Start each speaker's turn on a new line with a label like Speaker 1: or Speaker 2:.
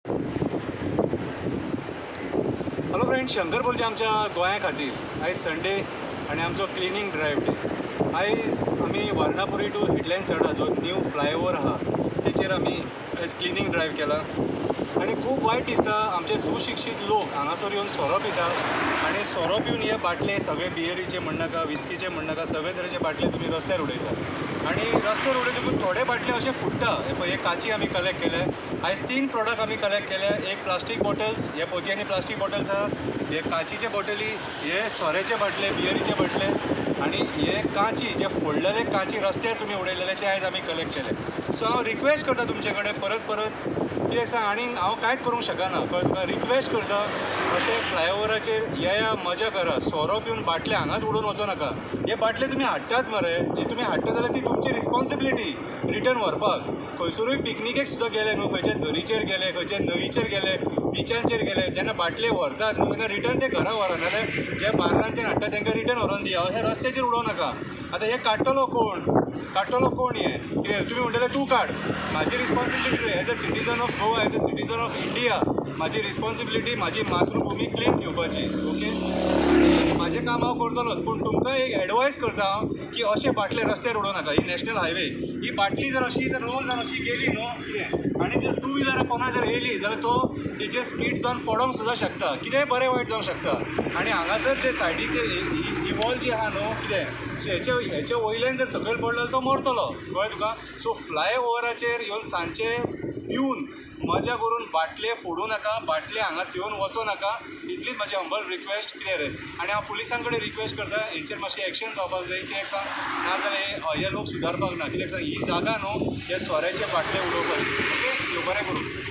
Speaker 1: Hello friends, Shankar बोलचे आमच्या गोंया खातीर आयज संडे आनी आमचो क्लिनींग ड्रायव्ह डे। आयज आमी वर्णापुरी टू हेडलायन सडा जो न्यू फ्लायओवर आहा तेचेर आमी आयज क्लिनींग ड्रायव्ह केला। आनी खूब वायट दिसता आमचे सुशिक्षीत लोक हांगासर येवन सोरो पिता आनी सोरो पिवन हे बाटले सगळे बियरीचे म्हणनाका, विस्कीचे म्हणनाका, सगळे तरेचे बाटले तुमी रस्त्यार उडयता। आनी रस्त्यार उडयतकूच थोडे बाटले अशे फुट्टा। हे काची आमी कलेक्ट केले। आयज 3 प्रोडक्ट आमी कलेक्ट केले। एक प्लास्टीक बॉटल्स, हे पोतयांनी प्लास्टीक बॉटल्स आहा, हे काचीचे बॉटली, हे सोऱ्याचे बाटले, बियरीचे बाटले आनी हे काची जे फोडलेले काची रस्त्यार तुमी उडयलेले ते आयज आमी कलेक्ट केले। सो हांव रिक्वेस्ट करता तुमचे कडेन परत कित्याक सांग, आनीक हांव कांयच करूंक शकना। कळ्ळें तुका? रिक्वेस्ट करता अशें फ्लायओवराचेर या मजा करा। सोरो पिवन बाटले हांगाच उडोवन वचो नाका। हे बाटले तुमी हाडटात मरे, हे तुमी हाडटा जाल्यार ती तुमची रिस्पॉन्सिबिलिटी रिटर्न व्हरपाक। खंयसरूय पिकनिकेक सुद्दां गेले न्हू, खंयच्या झरीचेर गेले, खंयच्या न्हंयचेर गेले, बिचांचेर गेले, जेन्ना बाटले व्हरतात न्हू तेन्ना रिटर्न ते घरा व्हरा, नाजाल्यार जे बार्रांचेर हाडटा तांकां रिटर्न व्हरोन दिया। हे रस्त्याचेर उडोवं नाका। आतां हे काडटलो कोण हे? कितें तुमी म्हणटले तूं काड, म्हाजी responsibility as a citizen of Goa, as a citizen of India, म्हाजी रिस्पॉन्सिबिलिटी म्हाजी मातृभुमी क्लीन घेवपाची। ओके, म्हाजें काम हांव करतलोच, पूण तुमकां एक एडवायस करता हांव की अशे बाटले रस्त्यार उडोवं नाका। ही नॅशनल हायवे, ही बाटली जर रोल जावन अशी गेली न्हू कितें, आनी जर 2 व्हिलरां कोणा जर येयली जाल्यार तो तेजेर स्कीड जावन पडोंक सुद्दां शकता, कितेंय बरें वायट जावंक शकता। आनी हांगासर जे सायडीचे ही वॉल जी आहा न्हू कितें, हेचे वयल्यान जर सकयल पडलो जाल्यार तो मरतलो। कळ्ळें तुका? सो फ्लायओवराचेर येवन सांजचे पिवन मजा करून बाटले फोडूं नाका, बाटले हांगा घेवन वचो नाका, इतलीच म्हाजी हंबल रिक्वेस्ट। कितें रे, आनी हांव पुलिसां कडेन रिक्वेस्ट करता हेंचेर मातशें एक्शन जावपाक जाय। कित्याक सांग, नाजाल्यार हे लोक सुदारपाक ना। कित्याक सांग, ही जागा न्हू हे सोऱ्याचे बाटले उडोवपाची। ओके, देव बरें करूं।